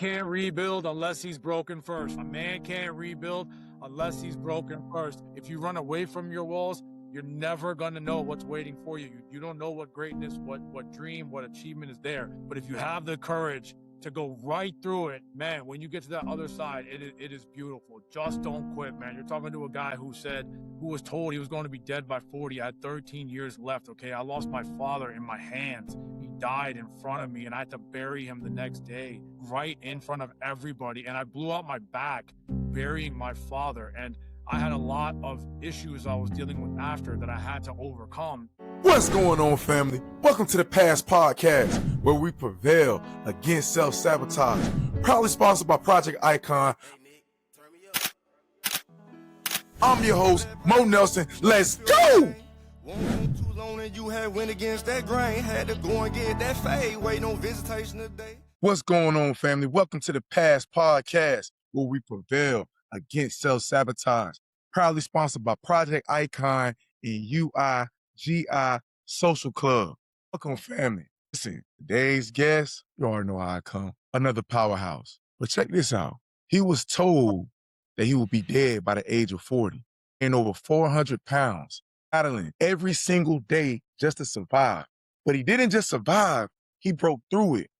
can't rebuild unless he's broken first. A man can't rebuild unless he's broken first. If you run away from your walls, you're never going to know what's waiting for you. You don't know what greatness, what dream, what achievement is there. But if you have the courage to go right through it, man, when you get to that other side, it is beautiful. Just don't quit, man. You're talking to a guy who was told he was going to be dead by 40. I had 13 years left, okay? I lost my father in my hands. He died in front of me, and I had to bury him the next day, right in front of everybody. And I blew out my back burying my father. And I had a lot of issues I was dealing with after that I had to overcome. What's going on, family? Welcome to the P.A.S.S podcast, where we prevail against self-sabotage. Proudly sponsored by Project Icon. I'm your host, Mo Nelson. Let's go! Too long and you had went against that grain. Had to go and get that fade. Waiting on visitation today. What's going on, family? Welcome to the P.A.S.S podcast, where we prevail against self-sabotage. Proudly sponsored by Project Icon and UIGI Social Club. Welcome, family. Listen, today's guest, you already know how I come. Another powerhouse. But check this out. He was told that he would be dead by the age of 40 and over 400 pounds, battling every single day just to survive. But he didn't just survive, he broke through it.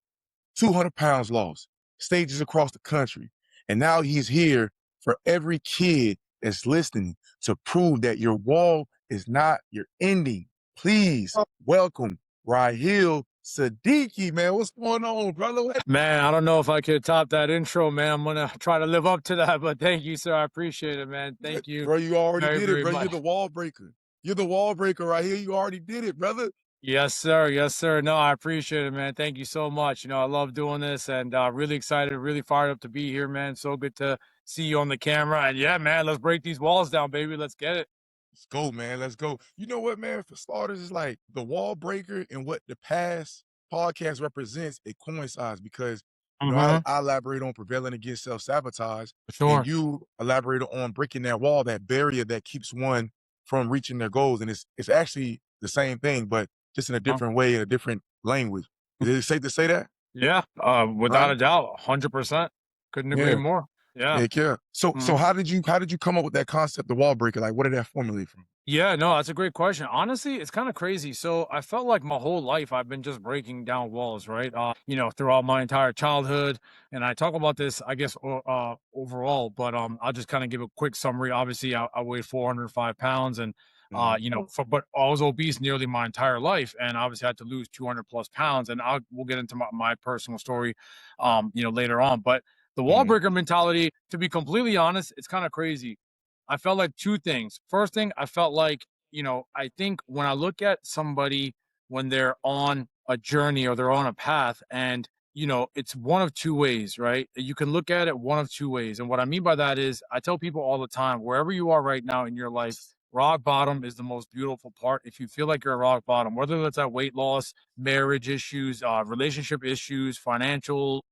200 pounds lost, stages across the country. And now he's here for every kid that's listening to prove that your wall is not your ending. Please welcome Raheel Siddiqui, man. What's going on, brother? Man, I don't know if I could top that intro, man. I'm going to try to live up to that, but thank you, sir. I appreciate it, man. Thank you. Bro, you already very, did very it, bro. much. You're the wall breaker. You're the wall breaker right here. You already did it, brother. Yes, sir. Yes, sir. No, I appreciate it, man. Thank you so much. I love doing this and really excited, really fired up to be here, man. So good to see you on the camera. And yeah, man, let's break these walls down, baby. Let's get it. Let's go, man. Let's go. You know what, man? For starters, it's like the wall breaker and what the P.A.S.S podcast represents, it coincides because I elaborate on prevailing against self-sabotage. Sure. And you elaborate on breaking that wall, that barrier that keeps one from reaching their goals. And it's actually the same thing, but just in a different way, in a different language. Is it safe to say that? Yeah, without a doubt, 100%. Couldn't agree more. Yeah. Heck yeah. So how did you come up with that concept, the wall breaker? Like, where did that formulate from? Yeah, no, that's a great question. Honestly, it's kind of crazy. So I felt like my whole life I've been just breaking down walls, right? Throughout my entire childhood. And I talk about this, I guess, overall, but I'll just kind of give a quick summary. Obviously, I weighed 405 pounds and but I was obese nearly my entire life, and obviously I had to lose 200 plus pounds. And we'll get into my personal story, later on. But the wall breaker mentality, to be completely honest, it's kind of crazy. I felt like two things. First thing, I felt like, I think when I look at somebody when they're on a journey or they're on a path and, it's one of two ways, right? You can look at it one of two ways. And what I mean by that is I tell people all the time, wherever you are right now in your life, rock bottom is the most beautiful part. If you feel like you're at rock bottom, whether that's at weight loss, marriage issues, relationship issues, financial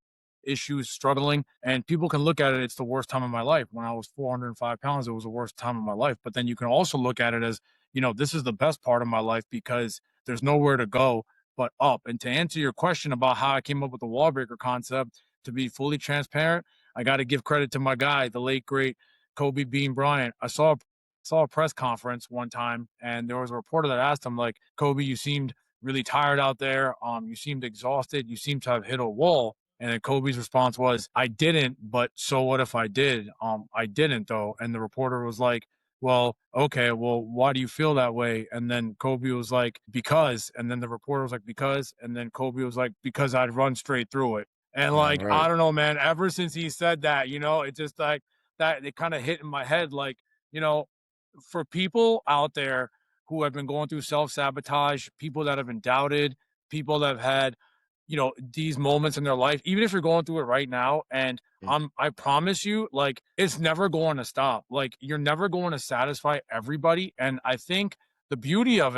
issues, struggling, and people can look at it, it's the worst time of my life. When I was 405 pounds, it was the worst time of my life. But then you can also look at it as, this is the best part of my life because there's nowhere to go but up. And to answer your question about how I came up with the wall breaker concept, to be fully transparent, I got to give credit to my guy, the late great Kobe Bean Bryant. I saw a press conference one time, and there was a reporter that asked him, like, Kobe, you seemed really tired out there. You seemed exhausted. You seemed to have hit a wall. And then Kobe's response was, I didn't, but so what if I did? I didn't though. And the reporter was like, well, okay, well, why do you feel that way? And then Kobe was like, because. And then the reporter was like, because. And then Kobe was like, because I'd run straight through it. And like, I don't know, man, ever since he said that, it's just like that, it kind of hit in my head. Like, for people out there who have been going through self-sabotage, people that have been doubted, people that have had, these moments in their life, even if you're going through it right now, and I promise you, like, it's never going to stop. Like, you're never going to satisfy everybody. And I think the beauty of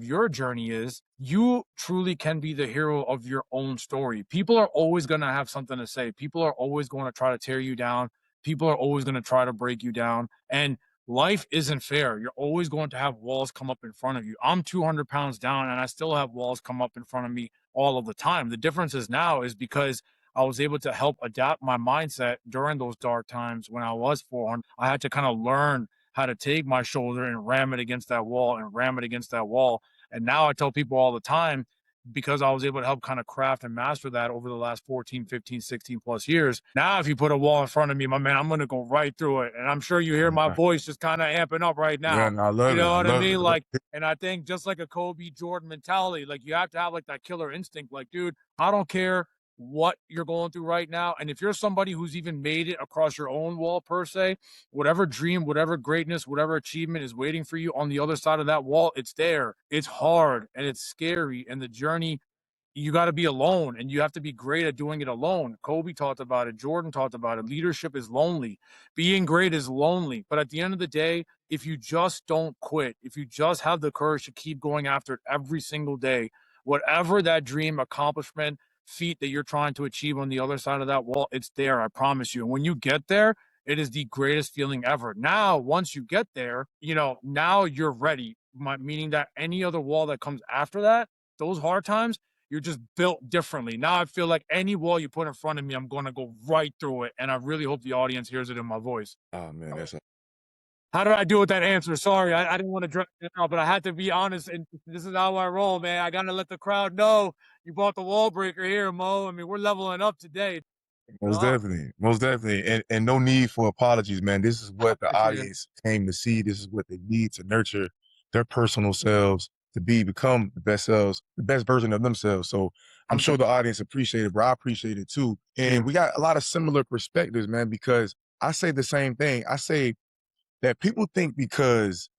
your journey is you truly can be the hero of your own story. People are always going to have something to say. People are always going to try to tear you down. People are always going to try to break you down. And life isn't fair. You're always going to have walls come up in front of you. I'm 200 pounds down and I still have walls come up in front of me all of the time. The difference is now is because I was able to help adapt my mindset during those dark times when I was 400. I had to kind of learn how to take my shoulder and ram it against that wall and ram it against that wall. And now I tell people all the time, because I was able to help kind of craft and master that over the last 14, 15, 16 plus years. Now, if you put a wall in front of me, my man, I'm going to go right through it. And I'm sure you hear my voice just kind of amping up right Yeah, now. and I You love it. know I what I love mean? it. Like, and I think just like a Kobe Jordan mentality, like you have to have like that killer instinct. Like, dude, I don't care what you're going through right now. And if you're somebody who's even made it across your own wall, per se, whatever dream, whatever greatness, whatever achievement is waiting for you on the other side of that wall, it's there. It's hard and it's scary. And the journey, you got to be alone and you have to be great at doing it alone. Kobe talked about it. Jordan talked about it. Leadership is lonely. Being great is lonely. But at the end of the day, if you just don't quit, if you just have the courage to keep going after it every single day, whatever that dream, accomplishment, feat that you're trying to achieve on the other side of that wall, it's there. I promise you. And when you get there, it is the greatest feeling ever. Now, once you get there, now you're ready. Meaning that any other wall that comes after that, those hard times, you're just built differently. Now I feel like any wall you put in front of me, I'm going to go right through it. And I really hope the audience hears it in my voice. Oh man, that's How did I do with that answer? Sorry, I didn't want to drag it out, but I had to be honest. And this is how I roll, man. I got to let the crowd know you bought the wall breaker here, Mo. I mean, we're leveling up today. most definitely, most definitely, and no need for apologies, man. This is what the audience came to see. This is what they need to nurture their personal selves to become the best selves, the best version of themselves. So I'm sure the audience appreciate it, bro. I appreciate it too. And we got a lot of similar perspectives, man, because I say the same thing. I say that people think because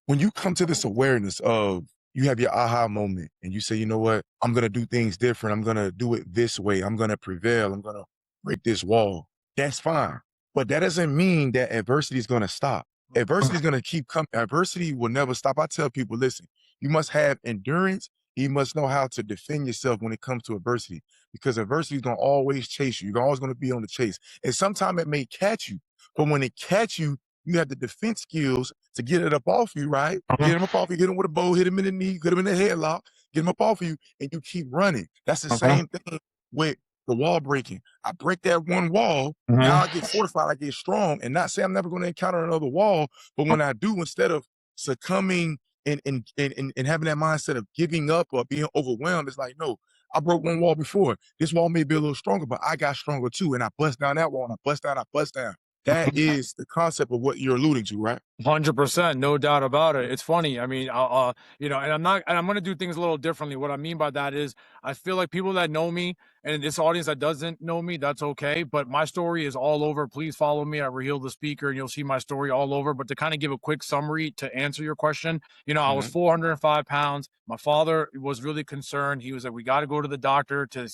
when you come to this awareness of you have your aha moment and you say, you know what, I'm going to do things different. I'm going to do it this way. I'm going to prevail. I'm going to break this wall. That's fine. But that doesn't mean that adversity is going to stop. Adversity is going to keep coming. Adversity will never stop. I tell people, listen, you must have endurance. You must know how to defend yourself when it comes to adversity, because adversity is going to always chase you. You're always going to be on the chase. And sometimes it may catch you, but when it catch you, you have the defense skills to get it up off you, right? Get him up off you, hit him with a bow, hit him in the knee, get him in the headlock, get him up off of you, and you keep running. That's the same thing with the wall breaking. I break that one wall, now I get fortified, I get strong, and not say I'm never going to encounter another wall, but when I do, instead of succumbing and having that mindset of giving up or being overwhelmed, it's like, no, I broke one wall before. This wall may be a little stronger, but I got stronger too, and I bust down that wall, and I bust down, I bust down. That is the concept of what you're alluding to, right? 100%, no doubt about it. It's funny. I mean, and I'm going to do things a little differently. What I mean by that is I feel like people that know me and this audience that doesn't know me, that's okay. But my story is all over. Please follow me at Raheel the Speaker and you'll see my story all over. But to kind of give a quick summary to answer your question, I was 405 pounds. My father was really concerned. He was like, we got to go to the doctor to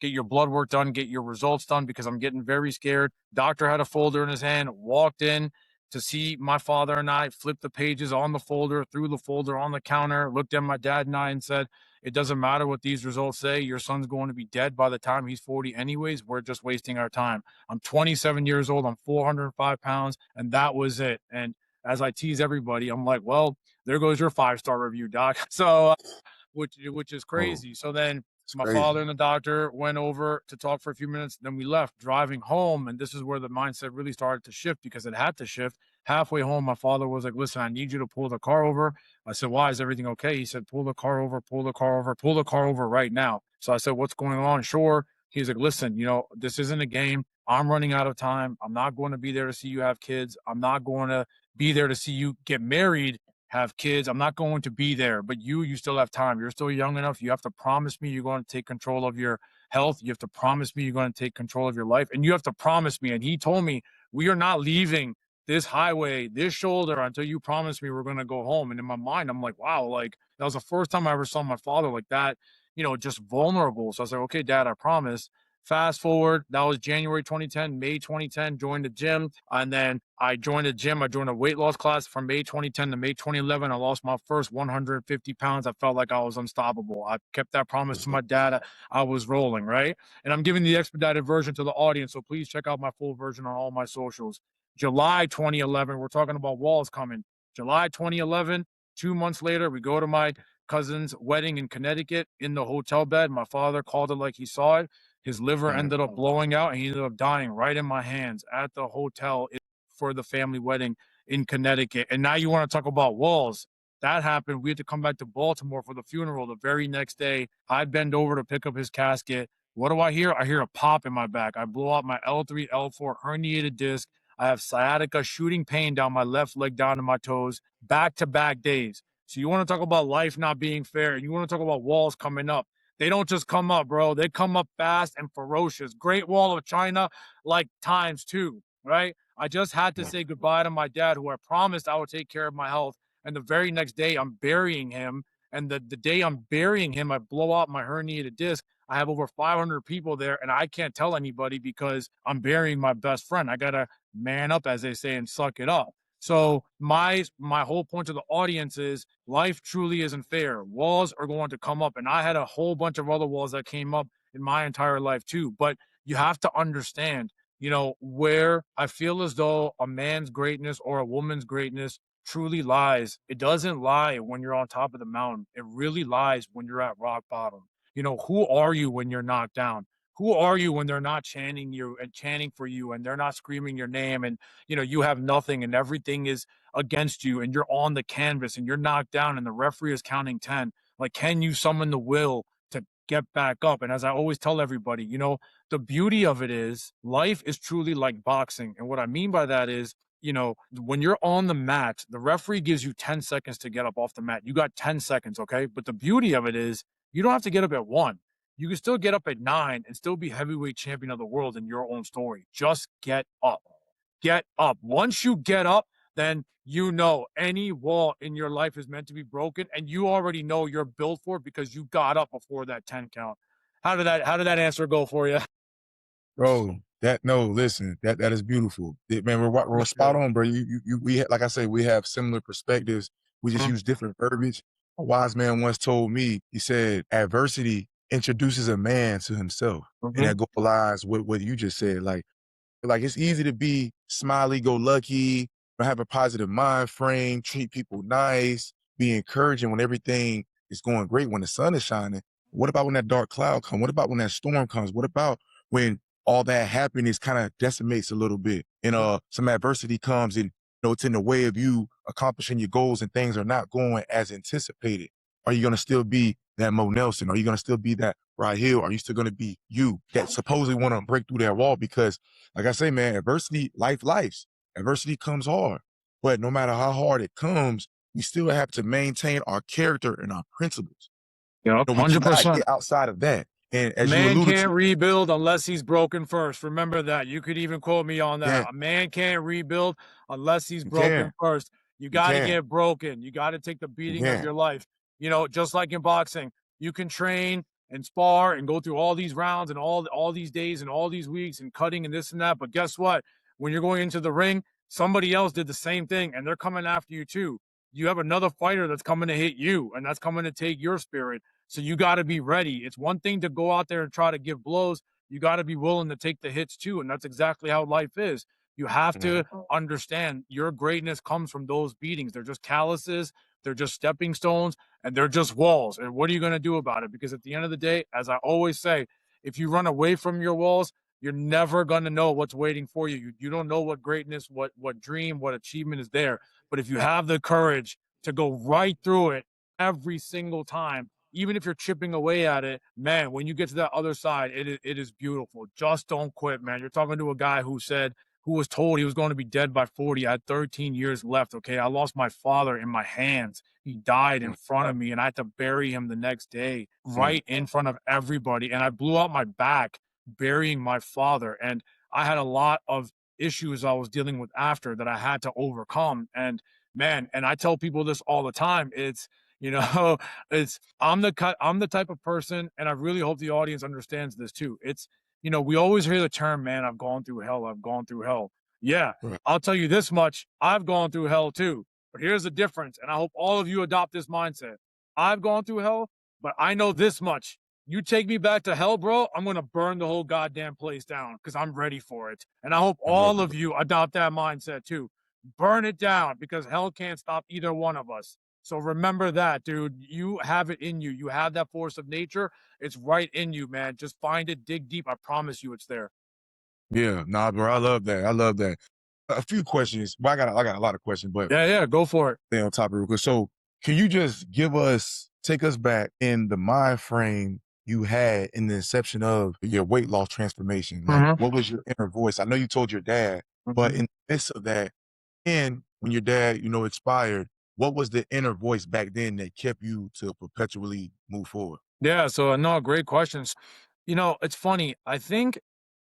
get your blood work done, get your results done, because I'm getting very scared. Doctor had a folder in his hand, walked in to see my father and I, flipped the pages on the folder, threw the folder on the counter, looked at my dad and I and said, it doesn't matter what these results say. Your son's going to be dead by the time he's 40 anyways. We're just wasting our time. I'm 27 years old. I'm 405 pounds. And that was it. And as I tease everybody, I'm like, well, there goes your 5-star review, doc. So, which is crazy. So then my father and the doctor went over to talk for a few minutes. Then we left driving home. And this is where the mindset really started to shift, because it had to shift. Halfway home, my father was like, listen, I need you to pull the car over. I said, why? Is everything okay? He said, pull the car over, pull the car over, pull the car over right now. So I said, what's going on? Sure. He's like, listen, this isn't a game. I'm running out of time. I'm not going to be there to see you have kids. I'm not going to be there to see you get married, have kids. I'm not going to be there, but you still have time. You're still young enough. You have to promise me you're going to take control of your health. You have to promise me you're going to take control of your life. And you have to promise me. And he told me, we are not leaving this highway, this shoulder, until you promise me we're going to go home. And in my mind, I'm like, wow, like that was the first time I ever saw my father like that, just vulnerable. So I was like, okay, Dad, I promise. Fast forward, that was January 2010, May 2010, joined the gym. And then I joined a gym. I joined a weight loss class from May 2010 to May 2011. I lost my first 150 pounds. I felt like I was unstoppable. I kept that promise to my dad. I was rolling, right? And I'm giving the expedited version to the audience. So please check out my full version on all my socials. July 2011, we're talking about walls coming. July 2011, 2 months later, we go to my cousin's wedding in Connecticut in the hotel bed. My father called it like he saw it. His liver Mm. ended up blowing out and he ended up dying right in my hands at the hotel for the family wedding in Connecticut. And now you want to talk about walls. That happened. We had to come back to Baltimore for the funeral the very next day. I bend over to pick up his casket. What do I hear? I hear a pop in my back. I blow out my L3, L4 herniated disc. I have sciatica shooting pain down my left leg down to my toes, back to back days. So you want to talk about life not being fair, and you want to talk about walls coming up. They don't just come up, bro. They come up fast and ferocious. Great Wall of China, like times two, right? I just had to say goodbye to my dad, who I promised I would take care of my health. And the very next day, I'm burying him. And the day I'm burying him, I blow out my herniated disc. I have over 500 people there, and I can't tell anybody because I'm burying my best friend. I got to man up, as they say, and suck it up. So my whole point to the audience is life truly isn't fair. Walls are going to come up, and I had a whole bunch of other walls that came up in my entire life too. But you have to understand, where I feel as though a man's greatness or a woman's greatness truly lies. It doesn't lie when you're on top of the mountain. It really lies when you're at rock bottom. Who are you when you're knocked down? Who are you when they're not chanting you and chanting for you and they're not screaming your name and you have nothing and everything is against you and you're on the canvas and you're knocked down and the referee is counting 10? Like, can you summon the will to get back up? And as I always tell everybody, the beauty of it is life is truly like boxing. And what I mean by that is, when you're on the mat, the referee gives you 10 seconds to get up off the mat. You got 10 seconds, okay? But the beauty of it is you don't have to get up at 1. You can still get up at 9 and still be heavyweight champion of the world in your own story. Just get up. Get up. Once you get up, then any wall in your life is meant to be broken, and you already know you're built for it because you got up before that 10 count. How did that answer go for you? Bro, listen, that is beautiful. Man, we're spot on, bro. Like I say, we have similar perspectives. We just use different verbiage. A wise man once told me, he said, adversity introduces a man to himself. And that aligns with what you just said. Like it's easy to be smiley, go lucky, have a positive mind frame, treat people nice, be encouraging when everything is going great, when the sun is shining. What about when that dark cloud comes? What about when that storm comes? What about when all that happiness kind of decimates a little bit and some adversity comes and it's in the way of you accomplishing your goals and things are not going as anticipated? Are you going to still be that Mo Nelson? Are you going to still be that Rahil? Are you still going to be you that supposedly want to break through that wall? Because like I say, man, adversity, life. Adversity comes hard. But no matter how hard it comes, we still have to maintain our character and our principles. Yep, We cannot 100%. get outside of that. And as you Man alluded can't to, rebuild unless he's broken first. Remember that. You could even quote me on that. yeah, A man can't rebuild unless he's you broken can, first. You you got to can, get broken. You got to take the you beating of can. your life. Just like in boxing, you can train and spar and go through all these rounds and all these days and all these weeks and cutting and this and that. But guess what? When you're going into the ring, somebody else did the same thing and they're coming after you too. You have another fighter that's coming to hit you and that's coming to take your spirit. So you got to be ready. It's one thing to go out there and try to give blows. You got to be willing to take the hits too. And that's exactly how life is. You have to understand your greatness comes from those beatings. They're just calluses, they're just stepping stones, and they're just walls. And what are you going to do about it? Because at the end of the day, as I always say, if you run away from your walls, you're never going to know what's waiting for you. You don't know what greatness, what dream, what achievement is there. But if you have the courage to go right through it every single time, even if you're chipping away at it, man, when you get to that other side, it is beautiful. Just don't quit, man. You're talking to a guy who was told he was going to be dead by 40. I had 13 years left, okay? I lost my father in my hands. He died in front of me, and I had to bury him the next day right in front of everybody. And I blew out my back burying my father. And I had a lot of issues I was dealing with after that I had to overcome. And man, and I tell people this all the time. You know, I'm the type of person, and I really hope the audience understands this too. We always hear the term, man, I've gone through hell. I've gone through hell. Yeah, Right. I'll tell you this much. I've gone through hell too. But here's the difference. And I hope all of you adopt this mindset. I've gone through hell, but I know this much. You take me back to hell, bro, I'm going to burn the whole goddamn place down because I'm ready for it. And I hope I'm ready. all of you adopt that mindset too. Burn it down because hell can't stop either one of us. So remember that, dude. You have it in you. You have that force of nature. It's right in you, man. Just find it, dig deep. I promise you it's there. Yeah, nah, bro. I love that. I love that. A few questions. Well, I got a lot of questions, but Yeah, go for it. stay on topic real quick. So can you just take us back in the mind frame you had in the inception of your weight loss transformation? Like, Mhm. what was your inner voice? I know you told your dad, but Mhm. in the midst of that, and when your dad, expired, what was the inner voice back then that kept you to perpetually move forward? Yeah, so no, great questions. It's funny. I think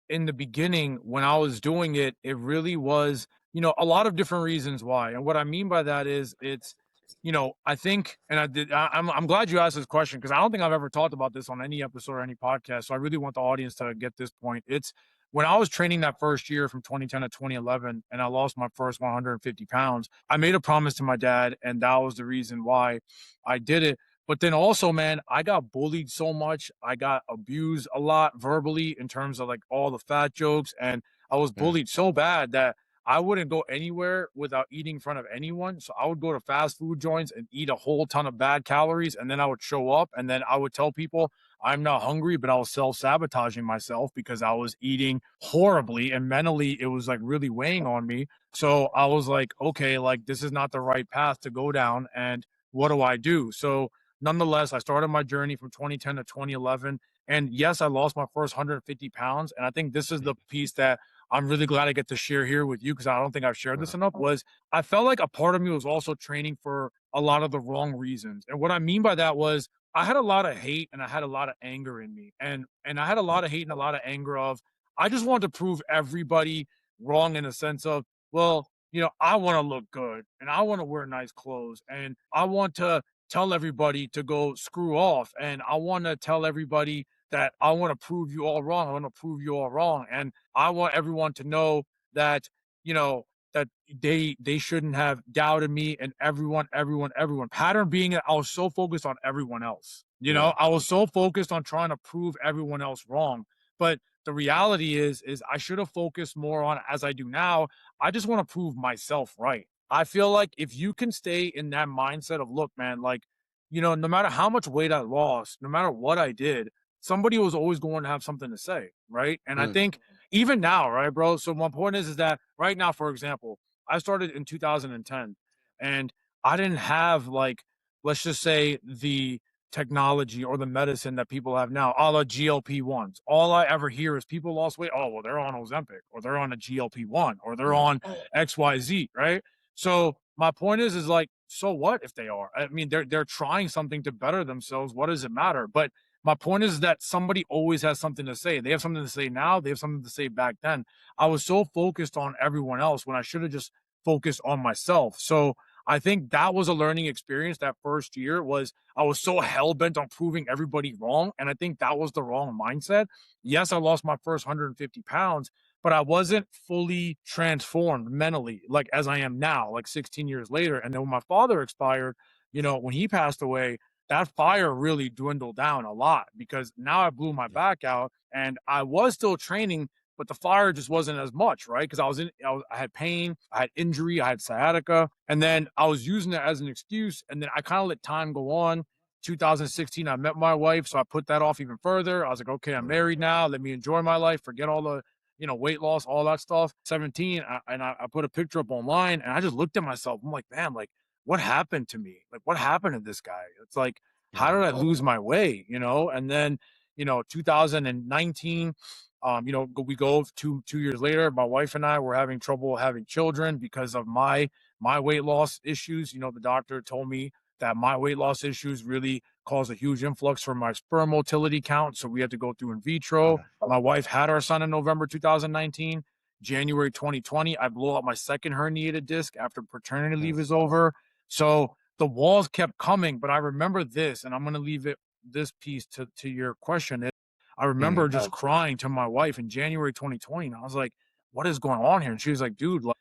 in the beginning when I was doing it, it really was, a lot of different reasons why. And what I mean by that is I think, and I'm glad you asked this question because I don't think I've ever talked about this on any episode or any podcast. So I really want the audience to get this point. It's when I was training that first year from 2010 to 2011 and I lost my first 150 pounds, I made a promise to my dad, and that was the reason why I did it. But then also, man, I got bullied so much. I got abused a lot verbally in terms of like all the fat jokes. And I was Yeah. bullied so bad that I wouldn't go anywhere without eating in front of anyone. So I would go to fast food joints and eat a whole ton of bad calories. And then I would show up and then I would tell people I'm not hungry, but I was self-sabotaging myself because I was eating horribly and mentally it was like really weighing on me. So I was like, okay, like this is not the right path to go down. And what do I do? So nonetheless, I started my journey from 2010 to 2011. And yes, I lost my first 150 pounds. And I think this is the piece that I'm really glad I get to share here with you because I don't think I've shared this enough was I felt like a part of me was also training for a lot of the wrong reasons. And what I mean by that was I had a lot of hate and I had a lot of anger in me. And I had a lot of hate and a lot of anger of I just wanted to prove everybody wrong in a sense of, well, I want to look good and I want to wear nice clothes and I want to tell everybody to go screw off. And I want to tell everybody that I want to prove you all wrong. I want to prove you all wrong. And I want everyone to know that, you know, that they shouldn't have doubted me and everyone. Pattern being that I was so focused on everyone else. Yeah. I was so focused on trying to prove everyone else wrong. But the reality is I should have focused more on as I do now. I just want to prove myself right. I feel like if you can stay in that mindset of, look, man, like, no matter how much weight I lost, no matter what I did, somebody was always going to have something to say, right? And I Mm, think even now, right, bro? So my point is that right now, for example, I started in 2010 and I didn't have like, let's just say the technology or the medicine that people have now, a la GLP-1s. All I ever hear is people lost weight. Oh, well, they're on Ozempic or they're on a GLP-1 or they're yeah. on XYZ, right? So my point is like, so what if they are? I mean, they're trying something to better themselves. What does it matter? But my point is that somebody always has something to say. They have something to say now. They have something to say back then. I was so focused on everyone else when I should have just focused on myself. So I think that was a learning experience. That first year was I was so hell bent on proving everybody wrong, and I think that was the wrong mindset. Yes, I lost my first 150 pounds, but I wasn't fully transformed mentally like as I am now, like 16 years later. And then when my father expired, when he passed away, that fire really dwindled down a lot because now I blew my Yeah. back out and I was still training, but the fire just wasn't as much, right? Because I had pain, I had injury, I had sciatica, and then I was using it as an excuse. And then I kind of let time go on. 2016, I met my wife, so I put that off even further. I was like, okay, I'm married now. Let me enjoy my life, forget all the weight loss, all that stuff. 17, I put a picture up online and I just looked at myself. I'm like, man, like, what happened to me? Like, what happened to this guy? It's like, how did I lose my way? And then, 2019, we go two years later, my wife and I were having trouble having children because of my weight loss issues. The doctor told me that my weight loss issues really caused a huge influx for my sperm motility count. So we had to go through in vitro. My wife had our son in November 2019. January 2020, I blew out my second herniated disc after paternity leave is over. So the walls kept coming, but I remember this, and I'm going to leave it this piece to your question. I remember just crying to my wife in January 2020. And I was like, what is going on here? And she was like, dude, like,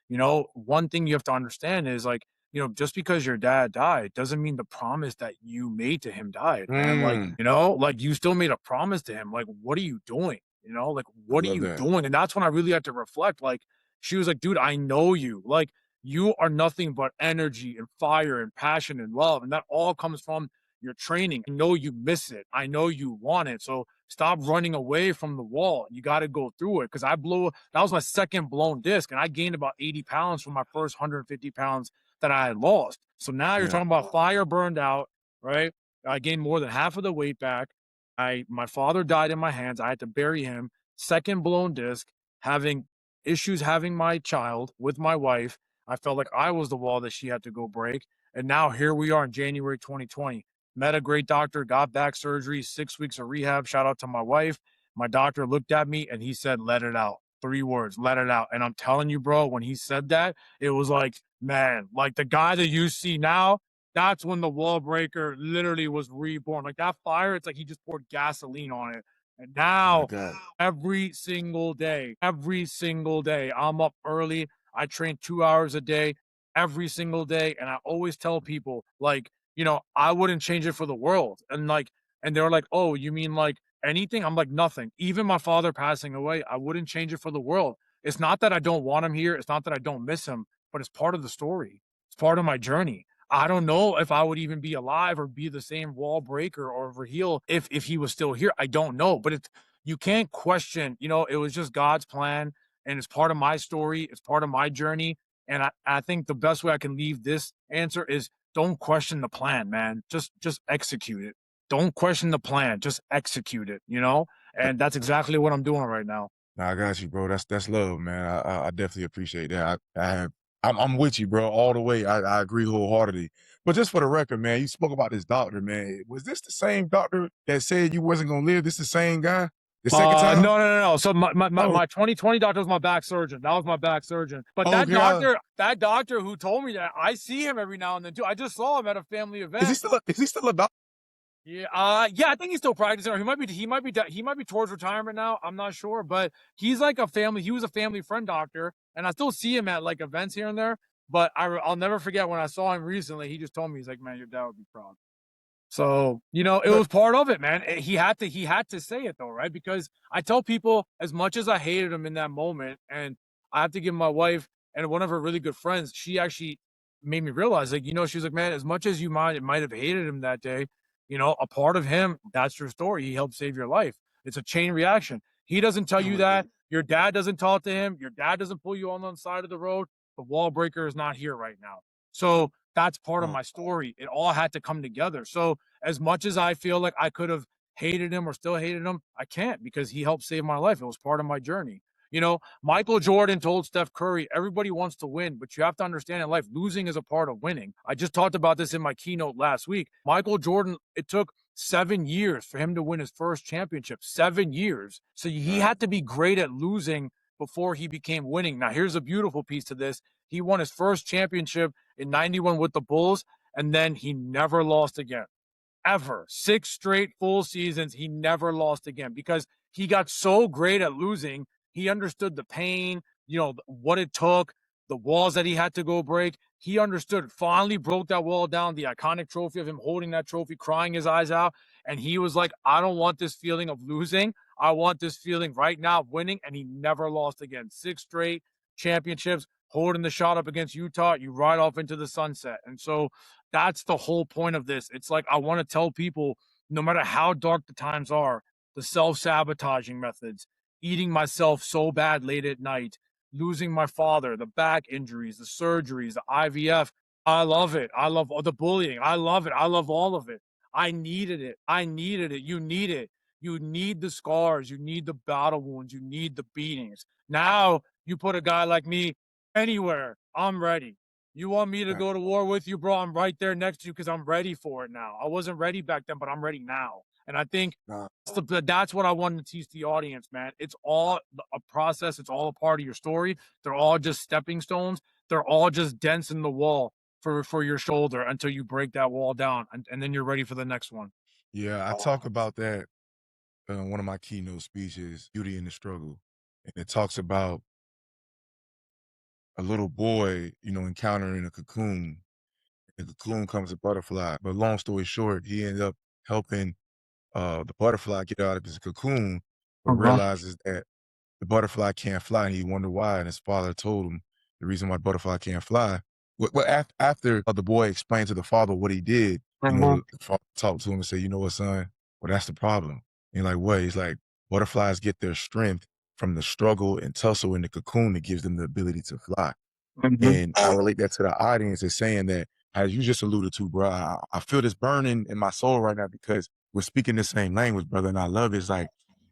one thing you have to understand is like, just because your dad died doesn't mean the promise that you made to him died, man. Like, Mm, like you still made a promise to him. Like, what are you doing? Like, I what are love you that. doing? And that's when I really had to reflect. Like, she was like, dude, I know you. Like, you are nothing but energy and fire and passion and love. And that all comes from your training. I know you miss it. I know you want it. So stop running away from the wall. You got to go through it. Cause that was my second blown disc and I gained about 80 pounds from my first 150 pounds that I had lost. So now you're Yeah. talking about fire burned out, right? I gained more than half of the weight back. My father died in my hands. I had to bury him. Second blown disc, having issues having my child with my wife. I felt like I was the wall that she had to go break. And now here we are in January 2020. Met a great doctor, got back surgery, 6 weeks of rehab. Shout out to my wife. My doctor looked at me and he said, let it out. 3 words, let it out. And I'm telling you, bro, when he said that, it was like, man, like the guy that you see now, that's when the wall breaker literally was reborn. Like that fire, it's like he just poured gasoline on it. And My now God. every single day, I'm up early. I train 2 hours a day, every single day. And I always tell people, like, I wouldn't change it for the world. And they're like, oh, you mean like anything? I'm like, nothing. Even my father passing away, I wouldn't change it for the world. It's not that I don't want him here. It's not that I don't miss him, but it's part of the story. It's part of my journey. I don't know if I would even be alive or be the same wall breaker or Raheel if he was still here. I don't know, but you can't question, it was just God's plan and it's part of my story. It's part of my journey. And I think the best way I can leave this answer is don't question the plan, man. Just execute it. Don't question the plan. Just execute it, And that's exactly what I'm doing right now. Nah, I got you, bro. That's love, man. I definitely appreciate that. I'm with you, bro, all the way. I agree wholeheartedly. But just for the record, man, you spoke about this doctor, man. Was this the same doctor that said you wasn't gonna live? This the same guy? The second time? No. So Oh, my 2020 doctor was my back surgeon. That was my back surgeon. But okay. that doctor who told me that, I see him every now and then too. I just saw him at a family event. Is he still a doctor? Yeah, yeah, I think he's still practicing. Or he might be towards retirement now. I'm not sure, but he's like he was a family friend doctor, and I still see him at like events here and there. But I'll never forget when I saw him recently. He just told me, he's like, man, your dad would be proud. So, it was part of it, man. He had to say it though, right? Because I tell people, as much as I hated him in that moment, and I have to give my wife and one of her really good friends, she actually made me realize, like, she was like, man, as much as you might have hated him that day, a part of him, that's your story. He helped save your life. It's a chain reaction. He doesn't tell you that. Your dad doesn't talk to him. Your dad doesn't pull you on the side of the road. The wall breaker is not here right now. So that's part of my story. It all had to come together. So as much as I feel like I could have hated him or still hated him, I can't, because he helped save my life. It was part of my journey. Michael Jordan told Steph Curry, everybody wants to win, but you have to understand in life, losing is a part of winning. I just talked about this in my keynote last week. Michael Jordan, it took 7 years for him to win his first championship. 7 years. So he had to be great at losing before he became winning. Now, here's a beautiful piece to this. He won his first championship in 91 with the Bulls, and then he never lost again. Ever. 6 straight full seasons, he never lost again because he got so great at losing. He understood the pain, what it took, the walls that he had to go break. He understood, finally broke that wall down, the iconic trophy of him holding that trophy, crying his eyes out. And he was like, I don't want this feeling of losing. I want this feeling right now of winning. And he never lost again. 6 straight championships, holding the shot up against Utah. You ride off into the sunset. And so that's the whole point of this. It's like, I want to tell people, no matter how dark the times are, the self-sabotaging methods, eating myself so bad late at night, losing my father, the back injuries, the surgeries, the IVF. I love it. I love all the bullying. I love it. I love all of it. I needed it. I needed it. You need it. You need the scars. You need the battle wounds. You need the beatings. Now you put a guy like me anywhere. I'm ready. You want me to go to war with you, bro? I'm right there next to you because I'm ready for it now. I wasn't ready back then, but I'm ready now. And I think that's what I wanted to teach the audience, man. It's all a process. It's all a part of your story. They're all just stepping stones. They're all just dents in the wall for your shoulder until you break that wall down, and then you're ready for the next one. Yeah, I talk about that in one of my keynote speeches, Beauty in the Struggle. And it talks about a little boy, encountering a cocoon. And the cocoon comes a butterfly. But long story short, he ended up helping the butterfly get out of his cocoon, but realizes that the butterfly can't fly, and he wondered why. And his father told him, the reason why the butterfly can't fly. After the boy explained to the father what he did, the father talked to him and said, you know what, son? Well, that's the problem. And like, what? He's like, butterflies get their strength from the struggle and tussle in the cocoon that gives them the ability to fly. And I relate that to the audience as saying that, as you just alluded to, bro, I feel this burning in my soul right now because we're speaking the same language, brother. And I love it. It's like,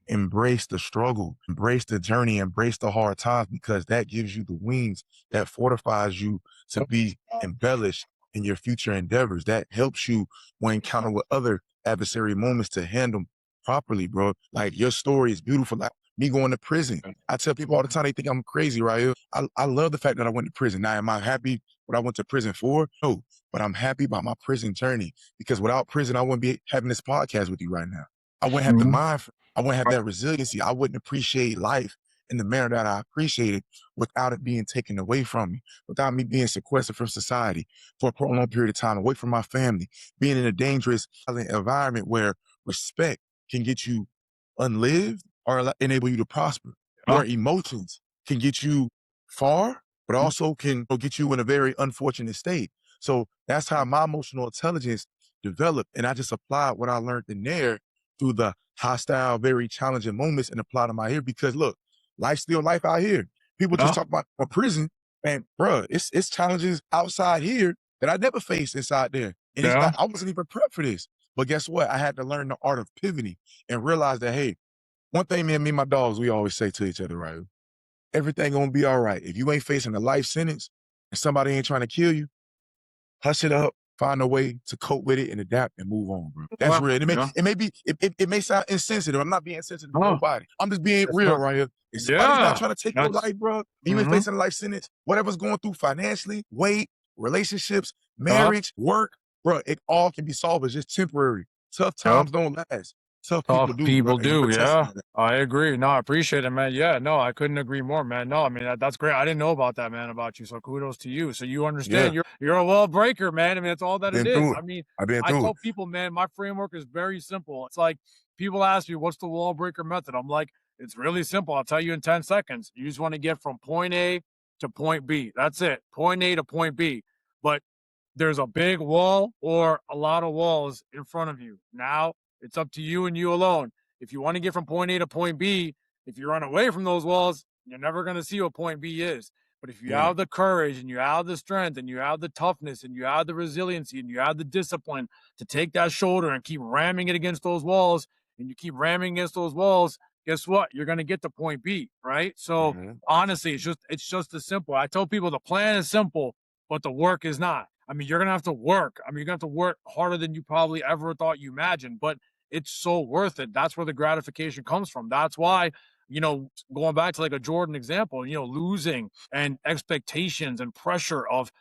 embrace the struggle, embrace the journey, embrace the hard times, because that gives you the wings that fortifies you to be embellished in your future endeavors. That helps you when encounter with other adversary moments to handle properly, bro. Like, your story is beautiful. Like me going to prison. I tell people all the time, they think I'm crazy, right? I love the fact that I went to prison. Now, am I happy what I went to prison for? No, but I'm happy about my prison journey, because without prison, I wouldn't be having this podcast with you right now. I wouldn't have the mind I wouldn't have that resiliency. I wouldn't appreciate life in the manner that I appreciate it without it being taken away from me, without me being sequestered from society for a prolonged period of time, away from my family, being in a dangerous environment where respect can get you unlived or enable you to prosper, where emotions can get you far, but also can get you in a very unfortunate state. So that's how my emotional intelligence developed. And I just applied what I learned in there through the hostile, very challenging moments and apply them out here. Because look, life's still life out here. People just talk about a prison, and bro, it's challenges outside here that I never faced inside there. And it's not, I wasn't even prepped for this. But guess what? I had to learn the art of pivoting and realize that, hey, one thing me and my dogs, we always say to each other, right? Everything gonna be all right. If you ain't facing a life sentence and somebody ain't trying to kill you, hush it up, find a way to cope with it and adapt and move on, bro. That's real. It may sound insensitive. I'm not being insensitive to nobody. I'm just being real right here. If somebody's not trying to take your life, bro, and you ain't facing a life sentence, whatever's going through financially, weight, relationships, marriage, work, bro, it all can be solved. It's just temporary. Tough times don't last. Tough people do, bro. And you're a testament to that. I agree. No, I appreciate it, man. Yeah, no, I couldn't agree more, man. No, I mean, that's great. I didn't know about that, man, about you. So kudos to you. So you understand you're a wall breaker, man. I mean, that's all that it is. I mean, I tell people, man, my framework is very simple. It's like people ask me, what's the wall breaker method? I'm like, it's really simple. I'll tell you in 10 seconds. You just want to get from point A to point B. That's it. Point A to point B. But there's a big wall or a lot of walls in front of you. Now it's up to you and you alone. If you want to get from point A to point B, if you run away from those walls, you're never going to see what point B is. But if you have the courage and you have the strength and you have the toughness and you have the resiliency and you have the discipline to take that shoulder and keep ramming it against those walls, and you keep ramming against those walls, guess what? You're going to get to point B, right? So honestly, it's just as simple. I tell people the plan is simple, but the work is not. I mean, you're going to have to work. I mean, you're going to have to work harder than you probably ever thought you imagined, but it's so worth it. That's where the gratification comes from. That's why, going back to like a Jordan example, losing and expectations and pressure of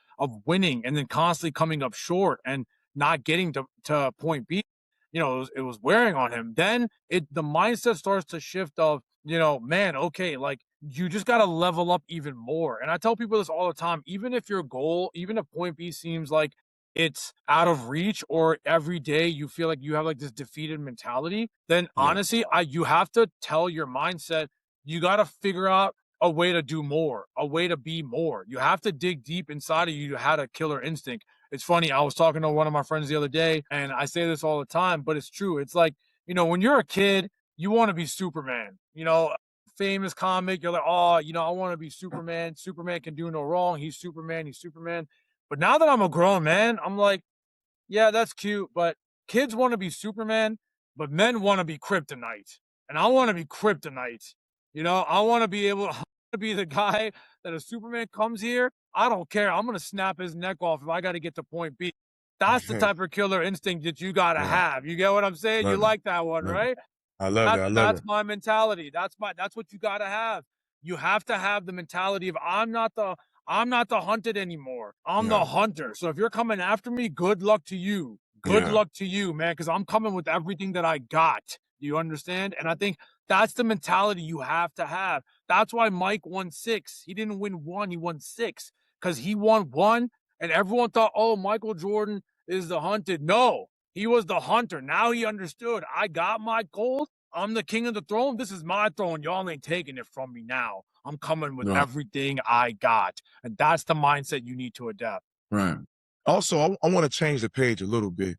winning and then constantly coming up short and not getting to point B, it was wearing on him. Then the mindset starts to shift of, man, okay, like you just got to level up even more. And I tell people this all the time, even if your goal, even if point B seems like it's out of reach or every day you feel like you have like this defeated mentality, then honestly, you have to tell your mindset, you got to figure out a way to do more, a way to be more. You have to dig deep inside of you to have a killer instinct. It's funny. I was talking to one of my friends the other day, and I say this all the time, but it's true. It's like, when you're a kid, you want to be Superman, famous comic. You're like, oh, I want to be Superman. Superman can do no wrong. He's Superman. He's Superman. But now that I'm a grown man, I'm like, yeah, that's cute, but kids want to be Superman, but men want to be kryptonite. And I want to be kryptonite. I want to be able to be the guy that if Superman comes here, I don't care. I'm going to snap his neck off if I got to get to point B. That's the type of killer instinct that you got to have. You get what I'm saying? You like that one, right? I love it. That's my mentality. That's what you got to have. You have to have the mentality of I'm not the hunted anymore. I'm the hunter. So if you're coming after me, good luck to you. Good luck to you, man, because I'm coming with everything that I got. Do you understand? And I think that's the mentality you have to have. That's why Mike won 6. He didn't win 1, he won 6. Because he won 1, and everyone thought, oh, Michael Jordan is the hunted. No, he was the hunter. Now he understood. I got my gold. I'm the king of the throne. This is my throne. Y'all ain't taking it from me now. I'm coming with Right. everything I got. And that's the mindset you need to adapt. Right. Also, I want to change the page a little bit,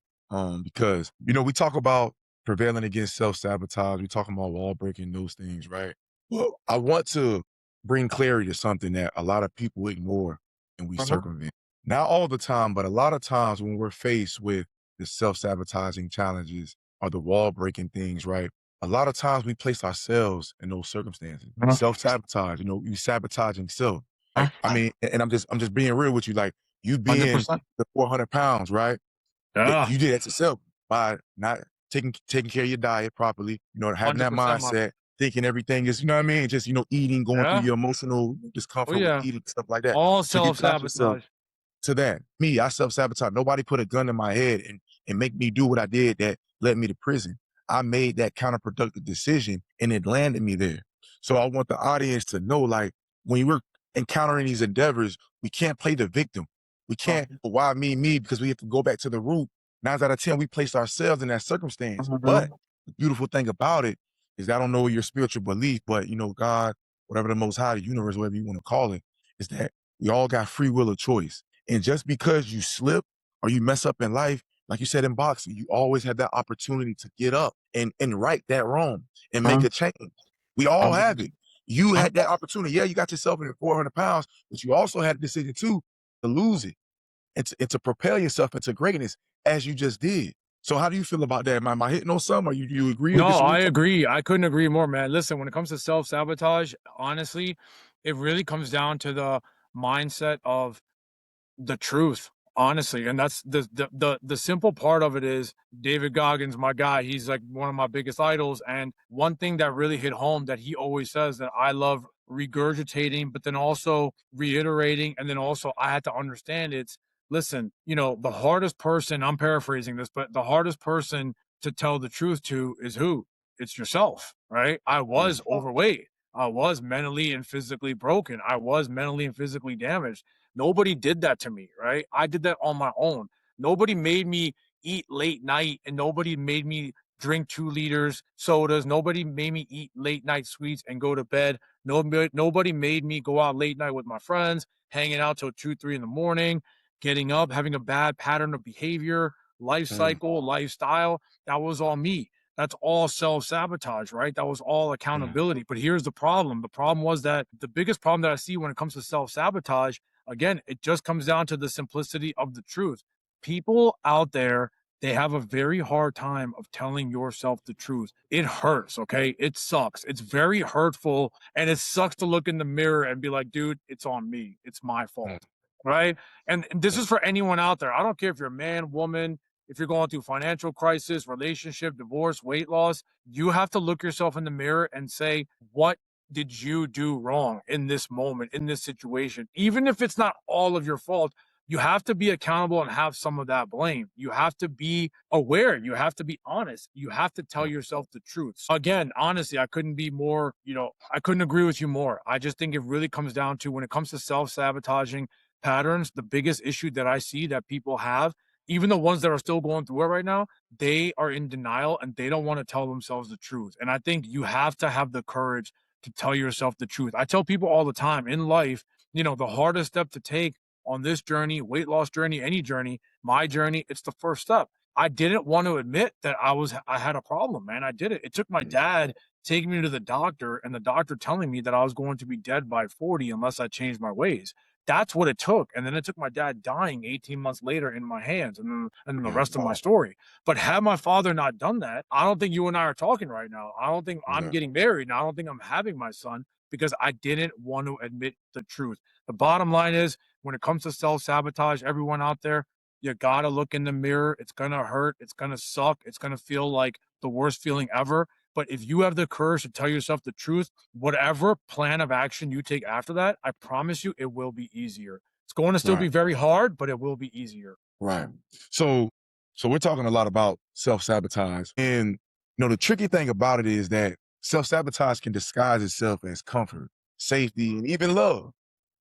because we talk about prevailing against self-sabotage. We talking about wall breaking, those things, right? Well, I want to bring clarity to something that a lot of people ignore and we circumvent. Not all the time, but a lot of times when we're faced with the self-sabotaging challenges or the wall breaking things, right? A lot of times we place ourselves in those circumstances. Self-sabotage, you sabotaging self. Like, I mean, and I'm just being real with you. Like, you being 100%. the 400 pounds, right? Yeah. You did that to self by not taking care of your diet properly, having that 100%, my mindset, thinking everything is, what I mean? Just, eating, going through yeah. your emotional Oh discomfort with yeah. eating, stuff like that. All So you got yourself self-sabotage. to that. Me, I self-sabotage. Nobody put a gun in my head and make me do what I did that led me to prison. I made that counterproductive decision and it landed me there. So I want the audience to know, like, when we're encountering these endeavors, we can't play the victim. We can't, why me, because we have to go back to the root. 9 out of 10, we place ourselves in that circumstance. But the beautiful thing about it is, I don't know your spiritual belief, but God, whatever the most high, the universe, whatever you want to call it, is that we all got free will of choice. And just because you slip or you mess up in life, like you said in boxing, you always have that opportunity to get up and right that wrong and make a change. We all have it. You had that opportunity. Yeah, you got yourself in at 400 pounds, but you also had a decision too to lose it and to propel yourself into greatness as you just did. So how do you feel about that? Am I hitting on something? Or you agree or No, disagree? I agree. I couldn't agree more, man. Listen, when it comes to self-sabotage, honestly, it really comes down to the mindset of the truth, honestly, and that's the simple part of it is David Goggins, my guy, he's like one of my biggest idols, and one thing that really hit home that he always says that I love regurgitating, but then also reiterating, and then also I had to understand it's, listen, the hardest person, I'm paraphrasing this, but the hardest person to tell the truth to is who? It's yourself, right? I was overweight. I was mentally and physically broken. I was mentally and physically damaged. Nobody did that to me, right? I did that on my own. Nobody made me eat late night and nobody made me drink 2 liters sodas. Nobody made me eat late night sweets and go to bed. Nobody made me go out late night with my friends, hanging out till 2, 3 in the morning, getting up, having a bad pattern of behavior, life cycle, lifestyle. That was all me. That's all self-sabotage, right? That was all accountability. But here's the problem. The problem was that the biggest problem that I see when it comes to self-sabotage, again, it just comes down to the simplicity of the truth. People out there, they have a very hard time of telling yourself the truth. It hurts, okay? It sucks. It's very hurtful. And it sucks to look in the mirror and be like, dude, it's on me. It's my fault, right? And this is for anyone out there. I don't care if you're a man, woman, if you're going through financial crisis, relationship, divorce, weight loss, you have to look yourself in the mirror and say, what did you do wrong in this moment, in this situation? Even if it's not all of your fault, you have to be accountable and have some of that blame. You have to be aware. You have to be honest. You have to tell yourself the truth. So again, honestly, I couldn't be more, I couldn't agree with you more. I just think it really comes down to when it comes to self-sabotaging patterns, the biggest issue that I see that people have, even the ones that are still going through it right now, they are in denial and they don't want to tell themselves the truth. And I think you have to have the courage to tell yourself the truth. I tell people all the time in life, the hardest step to take on this journey, weight loss journey, any journey, my journey, it's the first step. I didn't want to admit that I had a problem, man. I did it. It took my dad taking me to the doctor and the doctor telling me that I was going to be dead by 40 unless I changed my ways. That's what it took. And then it took my dad dying 18 months later in my hands and then the rest of my story. But had my father not done that, I don't think you and I are talking right now. I don't think I'm getting married. And I don't think I'm having my son because I didn't want to admit the truth. The bottom line is when it comes to self-sabotage, everyone out there, you got to look in the mirror. It's going to hurt. It's going to suck. It's going to feel like the worst feeling ever. But if you have the courage to tell yourself the truth, whatever plan of action you take after that, I promise you it will be easier. It's going to still be very hard, but it will be easier. Right. So we're talking a lot about self-sabotage. And the tricky thing about it is that self-sabotage can disguise itself as comfort, safety, and even love.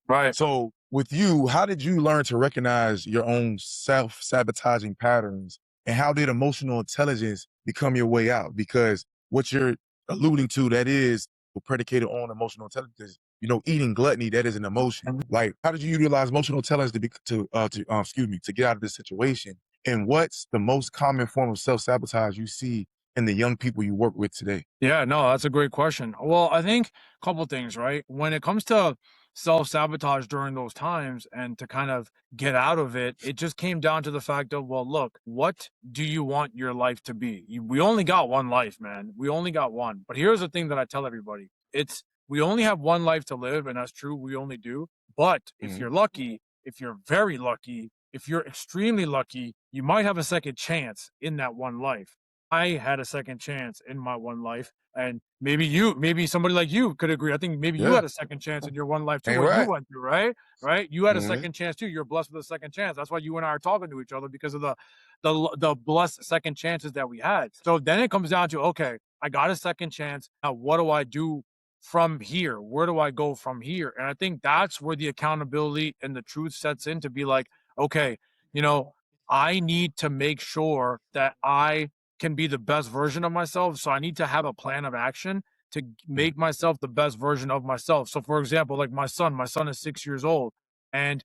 Right. So with you, how did you learn to recognize your own self-sabotaging patterns? And how did emotional intelligence become your way out? Because what you're alluding to, that is predicated on emotional intelligence, eating gluttony, that is an emotion. Like, how did you utilize emotional intelligence to get out of this situation? And what's the most common form of self-sabotage you see in the young people you work with today? Yeah, no, that's a great question. Well, I think a couple things, right? When it comes to self-sabotage during those times and to kind of get out of it, it just came down to the fact of, well, look, what do you want your life to be? We only got one life, man. We only got one. But here's the thing that I tell everybody. It's we only have one life to live, and that's true, we only do. But if Mhm. you're lucky, if you're very lucky, if you're extremely lucky, you might have a second chance in that one life. I had a second chance in my one life, and maybe somebody like you could agree. I think maybe you Yeah, had a second chance in your one life too, ain't what you right. went through, right? Right? You had a Mhm. second chance too. You're blessed with a second chance. That's why you and I are talking to each other because of the blessed second chances that we had. So then it comes down to, okay, I got a second chance. Now what do I do from here? Where do I go from here? And I think that's where the accountability and the truth sets in to be like, okay, you know, I need to make sure that I can be the best version of myself. So I need to have a plan of action to Mhm. make myself the best version of myself. So for example, like my son is 6 years old. And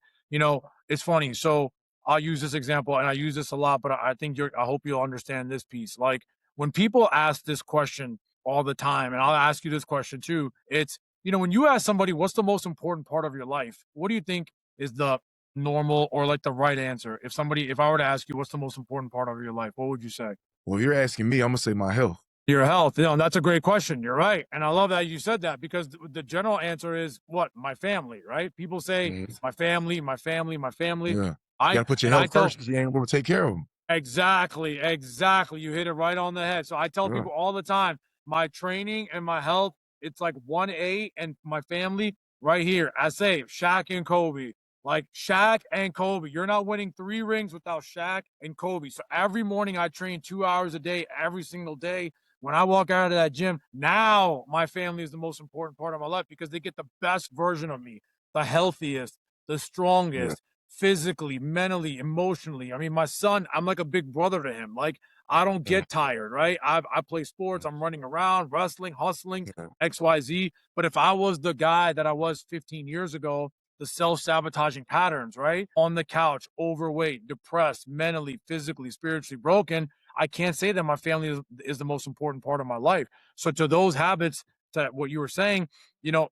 it's funny. So I'll use this example and I use this a lot, but I think I hope you'll understand this piece. Like when people ask this question all the time, and I'll ask you this question too, it's, when you ask somebody, what's the most important part of your life? What do you think is the normal or like the right answer? If I were to ask you, what's the most important part of your life? What would you say? Well, if you're asking me, I'm gonna say my health. Your health. That's a great question. You're right. And I love that you said that because the general answer is what? My family, right? People say Mhm. my family, my family, my family. Yeah, you I gotta put your and I health tell first because you ain't gonna take care of them. exactly, exactly. You hit it right on the head. So I tell Yeah, people all the time, my training and my health, it's like 1A, and my family right here. I say Shaq and Kobe. Like Shaq and Kobe. You're not winning 3 rings without Shaq and Kobe. So every morning I train 2 hours a day, every single day. When I walk out of that gym, now my family is the most important part of my life because they get the best version of me, the healthiest, the yeah, strongest, physically, mentally, emotionally. I mean, my son, I'm like a big brother to him. Like, I don't yeah, get tired, right? I play sports, I'm running around, wrestling, hustling, yeah, XYZ. But if I was the guy that I was 15 years ago, the self-sabotaging patterns, right? On the couch, overweight, depressed, mentally, physically, spiritually broken, I can't say that my family is the most important part of my life. So to those habits, to what you were saying,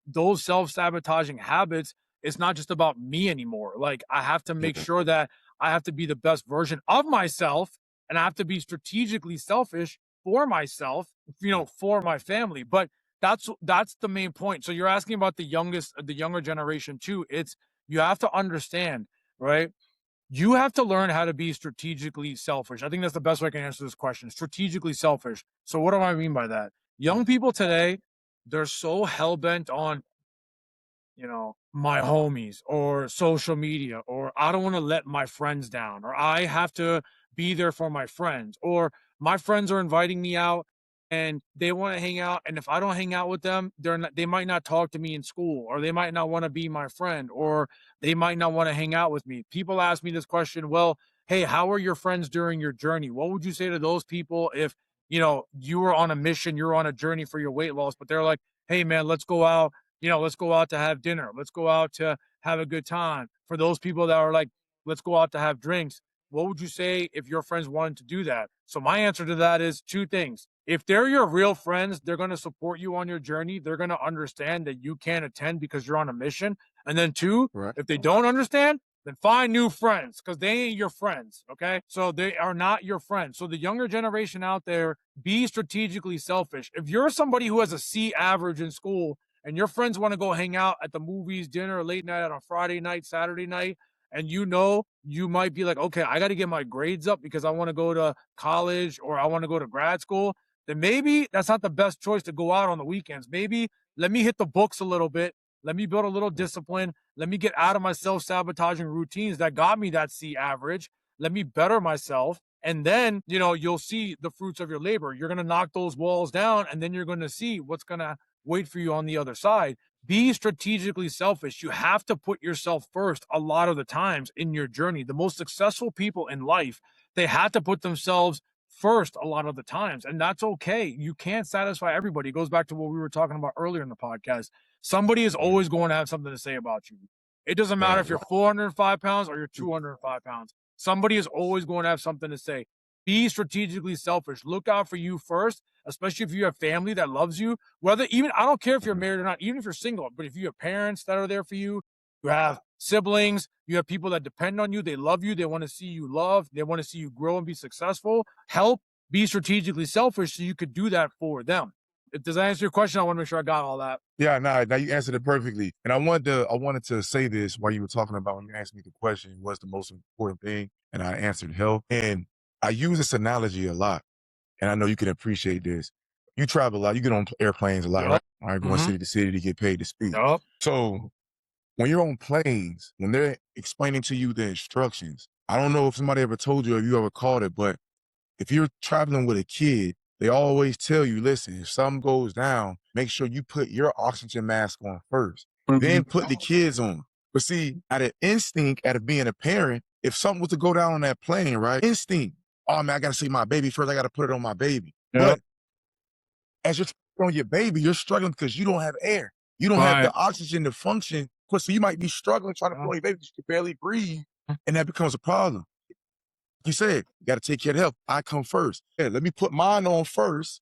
those self-sabotaging habits, it's not just about me anymore. Like I have to make yeah, sure that I have to be the best version of myself and I have to be strategically selfish for myself, for my family. But that's the main point. So you're asking about the younger generation too. It's you have to understand, right? You have to learn how to be strategically selfish. I think that's the best way I can answer this question. Strategically selfish. So what do I mean by that? Young people today, they're so hell bent on my homies or social media, or I don't want to let my friends down, or I have to be there for my friends, or my friends are inviting me out and they want to hang out. And if I don't hang out with them, they might not talk to me in school, or they might not want to be my friend, or they might not want to hang out with me. People ask me this question, well, hey, how are your friends during your journey? What would you say to those people if, you were on a mission, you're on a journey for your weight loss, but they're like, hey, man, let's go out to have dinner. Let's go out to have a good time. For those people that are like, let's go out to have drinks, what would you say if your friends wanted to do that? So my answer to that is two things. If they're your real friends, they're going to support you on your journey. They're going to understand that you can't attend because you're on a mission. And then two, right. if they don't understand, then find new friends because they ain't your friends. Okay. So they are not your friends. So the younger generation out there, be strategically selfish. If you're somebody who has a C average in school and your friends want to go hang out at the movies, dinner, late night on a Friday night, Saturday night, and you might be like, okay, I got to get my grades up because I want to go to college or I want to go to grad school, then maybe that's not the best choice to go out on the weekends. Maybe let me hit the books a little bit. Let me build a little discipline. Let me get out of my self sabotaging routines that got me that C average. Let me better myself. And then, you'll see the fruits of your labor. You're going to knock those walls down and then you're going to see what's going to wait for you on the other side. Be strategically selfish. You have to put yourself first a lot of the times in your journey. The most successful people in life, they had to put themselves first a lot of the times, and that's okay. You can't satisfy everybody. It goes back to what we were talking about earlier in the podcast. Somebody is always going to have something to say about you. It doesn't matter if you're 405 pounds or you're 205 pounds. Somebody is always going to have something to say. Be strategically selfish. Look out for you first, especially if you have family that loves you. Whether even, I don't care if you're married or not, even if you're single, but if you have parents that are there for you, you have siblings, you have people that depend on you, they love you, they want to see you love, they want to see you grow and be successful. Help, be strategically selfish so you could do that for them. If does that answer your question, I want to make sure I got all that. Yeah, now you answered it perfectly. And I wanted to say this while you were talking about when you asked me the question, what's the most important thing? And I answered health. And I use this analogy a lot. And I know you can appreciate this. You travel a lot, you get on airplanes a lot, right? All right, going city to city to get paid to speak. So when you're on planes, when they're explaining to you the instructions, I don't know if somebody ever told you or you ever caught it, but if you're traveling with a kid, they always tell you, listen, if something goes down, make sure you put your oxygen mask on first, then put the kids on. But see, out of instinct, out of being a parent, if something was to go down on that plane, right? Instinct, oh man, I gotta see my baby first, I gotta put it on my baby. But as you're on your baby, you're struggling because you don't have air. You don't have the oxygen to function. So you might be struggling trying to put on your baby because you can barely breathe, and that becomes a problem. You said, you got to take care of health. I come first. Yeah, let me put mine on first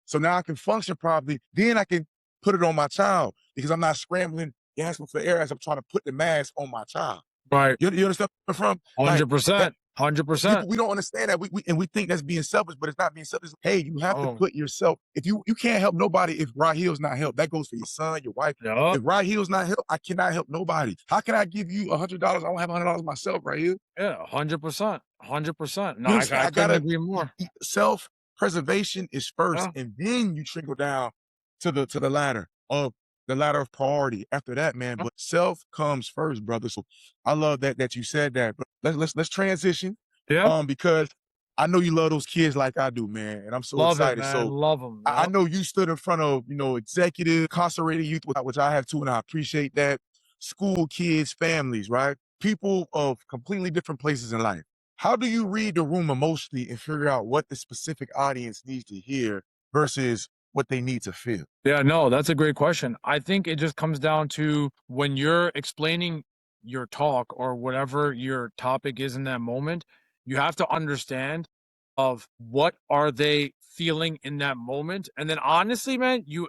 so now I can function properly. Then I can put it on my child because I'm not scrambling, gasping for air as I'm trying to put the mask on my child. Right. You understand where I'm from? 100%. 100%. We don't understand that. We think that's being selfish, but it's not being selfish. Hey, you have to put yourself, if you can't help nobody if Rahil's not helped. That goes for your son, your wife. If Rahil's not helped, I cannot help nobody. How can I give you $100? I don't have $100 myself, Rahil. Yeah, 100%. 100%. No, I couldn't agree more. Self-preservation is first, and then you trickle down to the ladder of priority after that, man. But self comes first, brother. So I love that you said that. But let's transition. Because I know you love those kids like I do, man. And I'm so excited. Man. So love them. I know you stood in front of, executive, incarcerated youth, which I have too, and I appreciate that. School kids, families, right? People of completely different places in life. How do you read the room emotionally and figure out what the specific audience needs to hear versus what they need to feel? Yeah, no, that's a great question. I think it just comes down to when you're explaining your talk or whatever your topic is in that moment, you have to understand of what are they feeling in that moment. And then honestly, man, you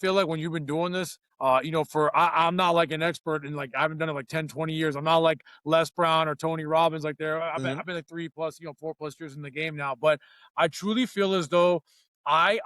feel like when you've been doing this, I'm not like an expert in like, I haven't done it like 10, 20 years. I'm not like Les Brown or Tony Robbins like there. I've been like 3+, 4+ years in the game now, but I truly feel as though I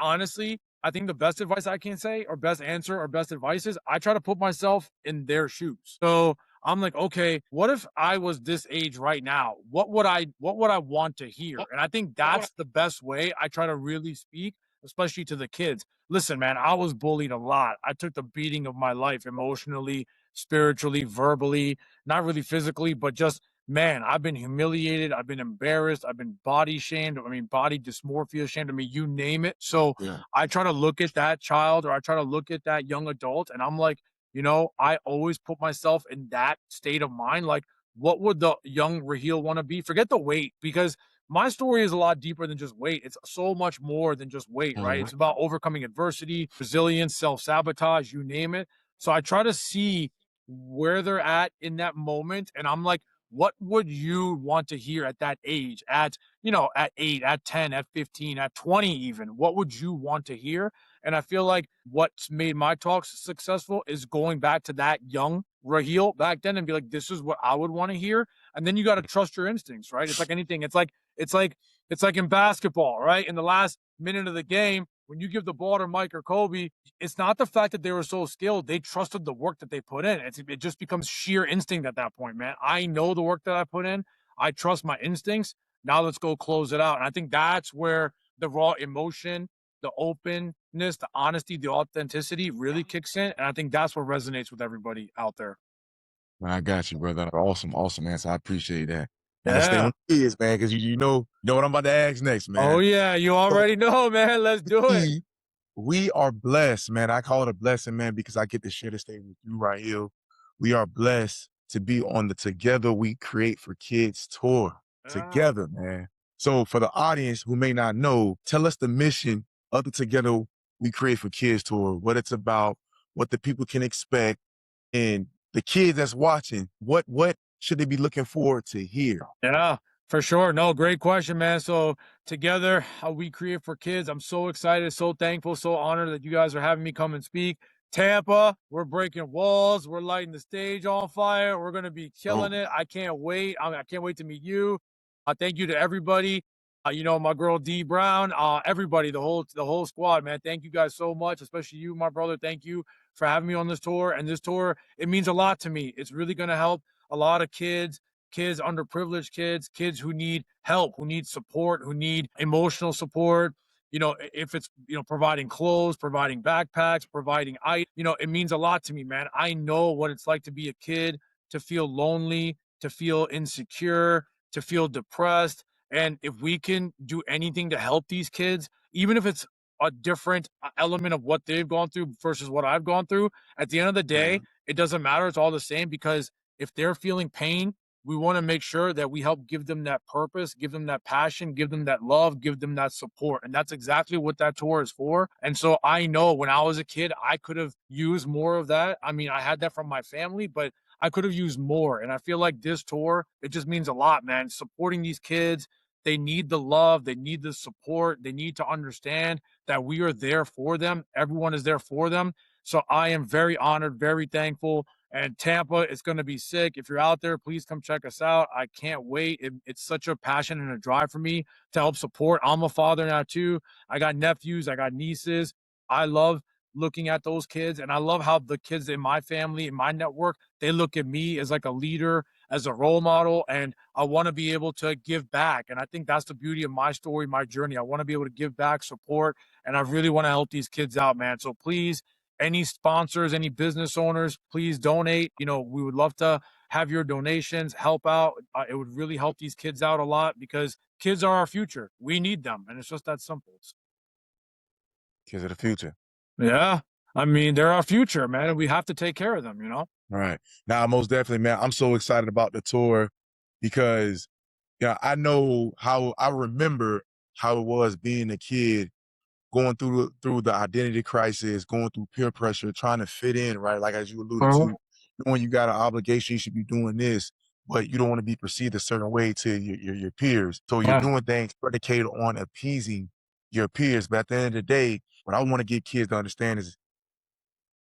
think the best advice I can say or best answer or best advice is I try to put myself in their shoes. So I'm like, okay, what if I was this age right now? What would I want to hear? And I think that's the best way I try to really speak, especially to the kids. Listen, man, I was bullied a lot. I took the beating of my life emotionally, spiritually, verbally, not really physically, but just man, I've been humiliated. I've been embarrassed. I've been body shamed. Body dysmorphia shamed. You name it. So I try to look at that child or I try to look at that young adult and I'm like, I always put myself in that state of mind. Like, what would the young Raheel want to be? Forget the weight because my story is a lot deeper than just weight. It's so much more than just weight, right? It's about overcoming adversity, resilience, self-sabotage, you name it. So I try to see where they're at in that moment. And I'm like, what would you want to hear at that age, at 8, at 10, at 15, at 20 even? What would you want to hear? And I feel like what's made my talks successful is going back to that young Raheel back then and be like, this is what I would want to hear. And then you got to trust your instincts, right? It's like anything. It's like in basketball, right? In the last minute of the game, when you give the ball to Mike or Kobe, it's not the fact that they were so skilled. They trusted the work that they put in. It just becomes sheer instinct at that point, man. I know the work that I put in. I trust my instincts. Now let's go close it out. And I think that's where the raw emotion, the openness, the honesty, the authenticity really kicks in. And I think that's what resonates with everybody out there. I got you, brother. Awesome answer. I appreciate that. And I stay with kids, man, because you know what I'm about to ask next, man. Oh, yeah. You already know, man. Let's do it. We are blessed, man. I call it a blessing, man, because I get to share this thing with you, Raheel. We are blessed to be on the Together We Create for Kids tour. Together, man. So for the audience who may not know, tell us the mission of the Together We Create for Kids tour, what it's about, what the people can expect, and the kids that's watching, what should they be looking forward to hear? Yeah, for sure. No, great question, man. So together, how we create for kids. I'm so excited, so thankful, so honored that you guys are having me come and speak. Tampa, we're breaking walls, we're lighting the stage on fire. We're gonna be killing Oh, it. I can't wait. I can't wait to meet you. Thank you to everybody. My girl D Brown, everybody, the whole squad, man. Thank you guys so much, especially you, my brother. Thank you for having me on this tour. And this tour, it means a lot to me. It's really gonna help a lot of kids, underprivileged kids, kids who need help, who need support, who need emotional support. If it's, providing clothes, providing backpacks, providing it means a lot to me, man. I know what it's like to be a kid, to feel lonely, to feel insecure, to feel depressed. And if we can do anything to help these kids, even if it's a different element of what they've gone through versus what I've gone through, at the end of the day, mhm. it doesn't matter. It's all the same because if they're feeling pain, we want to make sure that we help give them that purpose, give them that passion, give them that love, give them that support. And that's exactly what that tour is for. And so I know when I was a kid, I could have used more of that. I mean, I had that from my family, but I could have used more. And I feel like this tour, it just means a lot, man. Supporting these kids, they need the love, they need the support, they need to understand that we are there for them. Everyone is there for them. So I am very honored, very thankful, and Tampa is going to be sick. If you're out there, please come check us out. I can't wait. It's such a passion and a drive for me to help support. I'm a father now too. I got nephews, I got nieces. I love looking at those kids, and I love how the kids in my family, in my network, they look at me as like a leader, as a role model, and I want to be able to give back. And I think that's the beauty of my story, my journey. I want to be able to give back, support, and I really want to help these kids out, man. So please, any sponsors, any business owners, please donate. We would love to have your donations, help out. It would really help these kids out a lot because kids are our future. We need them. And it's just that simple. Kids of the future. Yeah. I mean, they're our future, man. And we have to take care of them. All right. Now, most definitely, man, I'm so excited about the tour because I know how I remember how it was being a kid going through the identity crisis, going through peer pressure, trying to fit in, right? Like as you alluded to, when you got an obligation, you should be doing this, but you don't want to be perceived a certain way to your peers. So you're Yeah. doing things predicated on appeasing your peers. But at the end of the day, what I want to get kids to understand is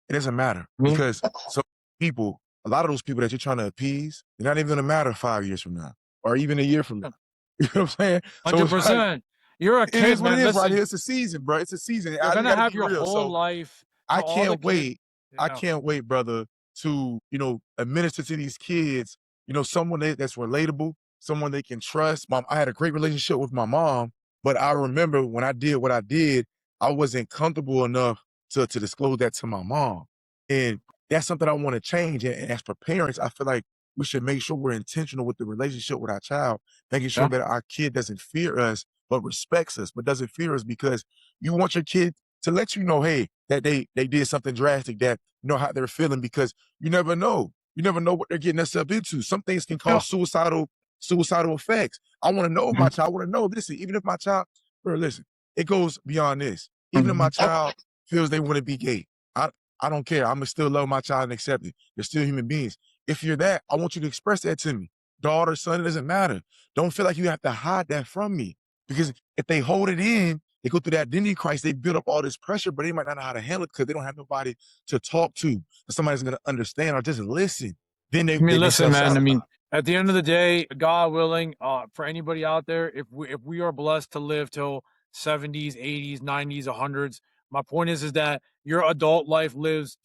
it doesn't matter Mhm. because some people, a lot of those people that you're trying to appease, they're not even gonna matter 5 years from now or even a year from now. You know what I'm saying? So it's like 100%. You're a it is kid, what it man. is right Listen, here. It's a season, bro. It's a season. you're We gonna got to have be your real. whole So life to I all the can't kids. wait. I Yeah. can't wait, brother, to administer to these kids. Someone that's relatable, someone they can trust. Mom, I had a great relationship with my mom, but I remember when I did what I did, I wasn't comfortable enough to disclose that to my mom, and that's something I want to change. And as for parents, I feel like we should make sure we're intentional with the relationship with our child, making sure Yeah. that our kid doesn't fear us, but respects us, but doesn't fear us because you want your kid to let you know, hey, that they did something drastic, that how they're feeling because you never know. You never know what they're getting themselves into. Some things can Yeah. cause suicidal effects. I want to know if my Mhm. child. I want to know. Listen, even if my child, bro, listen, it goes beyond this. Even if my Mhm. child feels they want to be gay, I I don't care. I'm gonna still love my child and accept it. They're still human beings. If you're that, I want you to express that to me. Daughter, son, it doesn't matter. Don't feel like you have to hide that from me. Because if they hold it in, they go through that identity crisis, they build up all this pressure, but they might not know how to handle it because they don't have nobody to talk to. Somebody's gonna understand or just listen. Then I mean, they listen, man. I self-sabotage. mean, at the end of the day, God willing, for anybody out there, if we are blessed to live till 70s, 80s, 90s, 100s, my point is that your adult life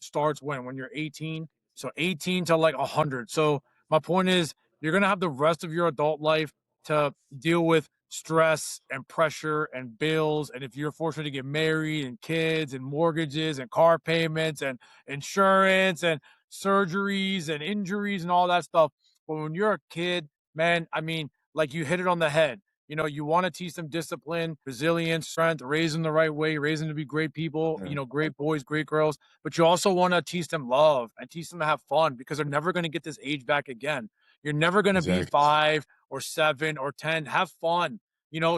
starts when you're 18, so 18 to like 100. So my point is, you're gonna have the rest of your adult life to deal with stress and pressure and bills, and if you're fortunate to get married and kids and mortgages and car payments and insurance and surgeries and injuries and all that stuff. But when you're a kid, man, I mean, like you hit it on the head. You want to teach them discipline, resilience, strength, raise them the right way, raise them to be great people, Yeah, great boys, great girls. But you also want to teach them love and teach them to have fun because they're never going to get this age back again. You're never going to be exactly. 5 or 7 or 10. Have fun.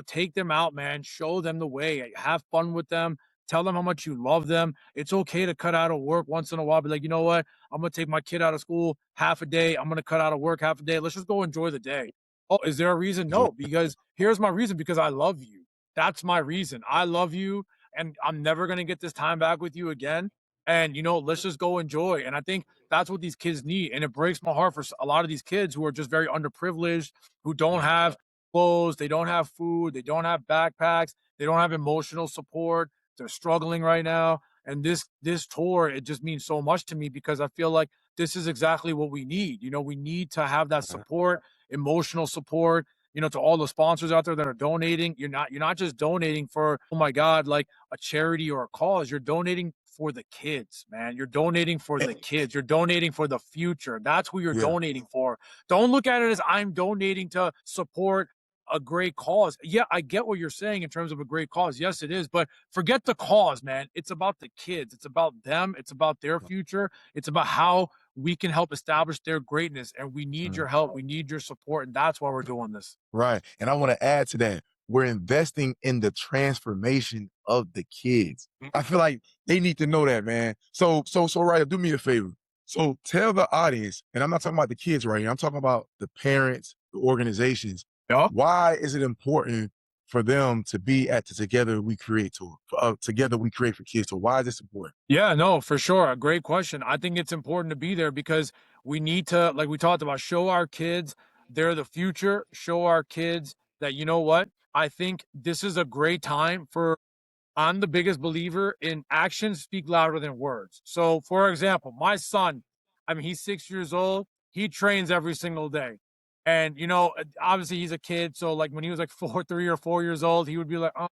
take them out, man. Show them the way. Have fun with them. Tell them how much you love them. It's okay to cut out of work once in a while. Be like, you know what? I'm gonna take my kid out of school half a day. I'm gonna cut out of work half a day. Let's just go enjoy the day. Oh, is there a reason? No, because here's my reason, because I love you. That's my reason. I love you, and I'm never gonna get this time back with you again. And let's just go enjoy. And I think that's what these kids need. And it breaks my heart for a lot of these kids who are just very underprivileged, who don't have clothes, they don't have food, they don't have backpacks, they don't have emotional support. They're struggling right now. And this tour, it just means so much to me, because I feel like this is exactly what we need. We need to have that support, emotional support, to all the sponsors out there that are donating. You're not just donating for, oh my God, like a charity or a cause. You're donating for the kids, man. You're donating for the kids. You're donating for the future. That's who you're donating for. Don't look at it as I'm donating to support a great cause. Yeah, I get what you're saying in terms of a great cause. Yes, it is. But forget the cause, man. It's about the kids. It's about them. It's about their future. It's about how we can help establish their greatness. And we need your help. We need your support. And that's why we're doing this. Right. And I want to add to that. We're investing in the transformation of the kids. I feel like they need to know that, man. So, Raheel, do me a favor. So tell the audience, and I'm not talking about the kids right here. I'm talking about the parents, the organizations. Yeah. Why is it important for them to be at the Together We Create tour? Together We Create for Kids tour. Why is this important? Yeah, no, for sure. A great question. I think it's important to be there because we need to, like we talked about, show our kids they're the future, show our kids that, you know what? I think this is a great time for I'm the biggest believer in actions speak louder than words. So, for example, my son, I mean, he's 6 years old. He trains every single day. And, obviously he's a kid. So, like when he was like 3 or 4 years old, he would be like, oh,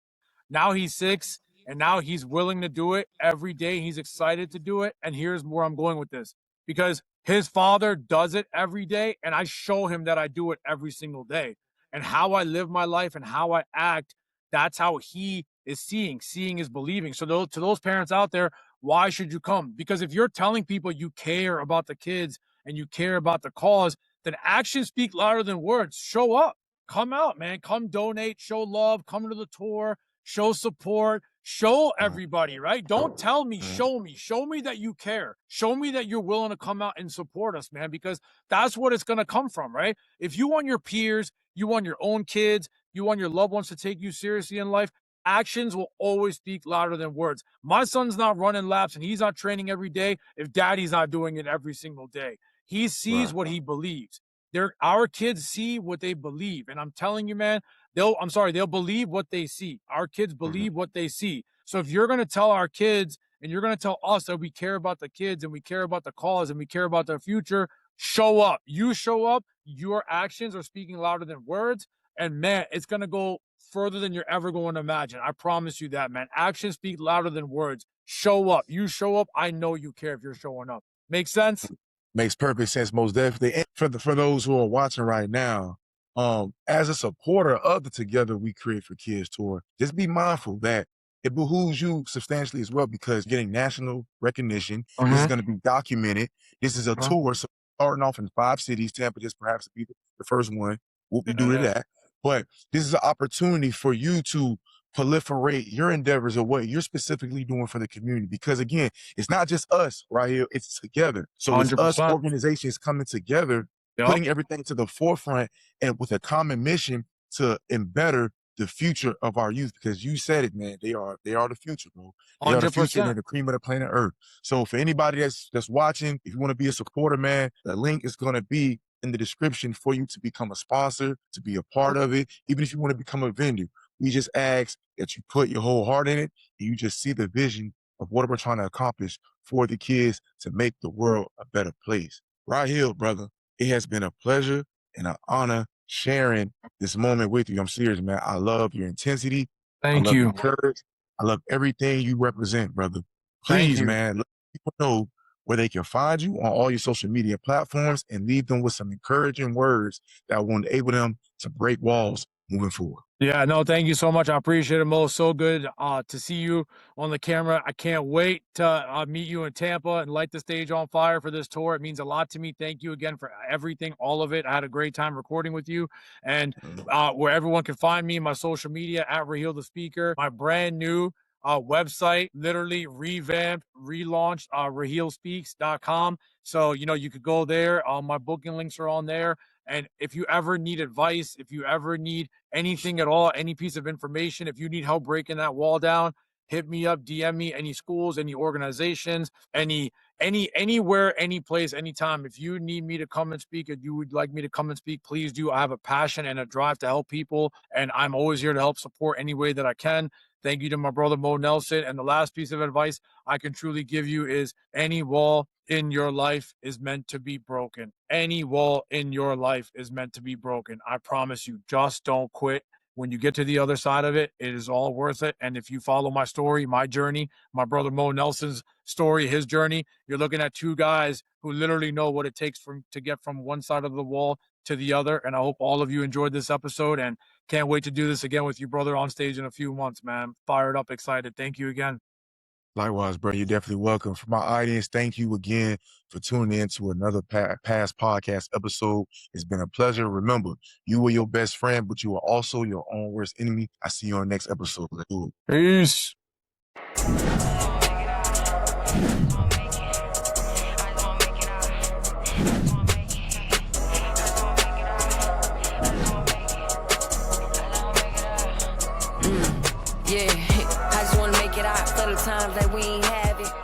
now he's 6 and now he's willing to do it every day. He's excited to do it. And here's where I'm going with this, because his father does it every day. And I show him that I do it every single day, and how I live my life and how I act. That's how he is seeing. Seeing is believing. So to those parents out there, why should you come? Because if you're telling people you care about the kids and you care about the cause, then actions speak louder than words. Show up. Come out, man. Come donate, show love, come to the tour, show support, show everybody, right? Don't tell me, show me. Show me that you care. Show me that you're willing to come out and support us, man, because that's what it's going to come from, right? If you want your peers, you want your own kids, you want your loved ones to take you seriously in life, actions will always speak louder than words. My son's not running laps and he's not training every day if daddy's not doing it every single day. He sees what he believes. Our kids see what they believe. And I'm telling you, man, they'll believe what they see. Our kids believe what they see. So if you're going to tell our kids and you're going to tell us that we care about the kids and we care about the cause and we care about their future, show up. You show up. Your actions are speaking louder than words. And man, it's going to go further than you're ever going to imagine. I promise you that, man. Actions speak louder than words. Show up. You show up. I know you care if you're showing up. Make sense? Makes perfect sense, most definitely. And for those who are watching right now, as a supporter of the Together We Create for Kids tour, just be mindful that it behooves you substantially as well, because getting national recognition, this is going to be documented. This is a tour, so starting off in 5 cities. Tampa just perhaps to be the first one. Whoop de do to that. But this is an opportunity for you to proliferate your endeavors of what you're specifically doing for the community. Because again, it's not just us right here, it's together. So it's 100%. us organizations coming together, putting everything to the forefront and with a common mission to embetter the future of our youth. Because you said it, man, they are the future, bro. They are the future and they're the cream of the planet Earth. So for anybody that's watching, if you want to be a supporter, man, the link is going to be in the description for you to become a sponsor, to be a part of it. Even if you want to become a vendor, we just ask that you put your whole heart in it and you just see the vision of what we're trying to accomplish for the kids to make the world a better place. Raheel, brother, it has been a pleasure and an honor sharing this moment with you. I'm serious, man. I love your intensity. Thank I love you. your courage. I love everything you represent, brother. Please, man, let people know where they can find you on all your social media platforms and leave them with some encouraging words that will enable them to break walls moving forward. Yeah, no, thank you so much. I appreciate it, Mo. So good to see you on the camera. I can't wait to meet you in Tampa and light the stage on fire for this tour. It means a lot to me. Thank you again for everything, all of it. I had a great time recording with you. And where everyone can find me, my social media at Raheel the Speaker, my brand new website, literally revamped, relaunched, raheelspeaks.com. So, you could go there. My booking links are on there. And if you ever need advice, if you ever need anything at all, any piece of information, if you need help breaking that wall down, hit me up, DM me, any schools, any organizations, anywhere, any place, anytime. If you need me to come and speak, if you would like me to come and speak, please do. I have a passion and a drive to help people, and I'm always here to help support any way that I can. Thank you to my brother Mo Nelson. And the last piece of advice I can truly give you is any wall in your life is meant to be broken. Any wall in your life is meant to be broken. I promise you, just don't quit. When you get to the other side of it, it is all worth it. And if you follow my story, my journey, my brother Mo Nelson's story, his journey, you're looking at two guys who literally know what it takes to get from one side of the wall to the other. And I hope all of you enjoyed this episode and can't wait to do this again with you, brother, on stage in a few months, man. Fired up, excited. Thank you again. Likewise, bro. You're definitely welcome. For my audience, thank you again for tuning in to another P.A.S.S podcast episode. It's been a pleasure. Remember, you are your best friend, but you are also your own worst enemy. I see you on the next episode. Let's do it. Peace. Yeah, I just wanna make it out for the times that we ain't have it.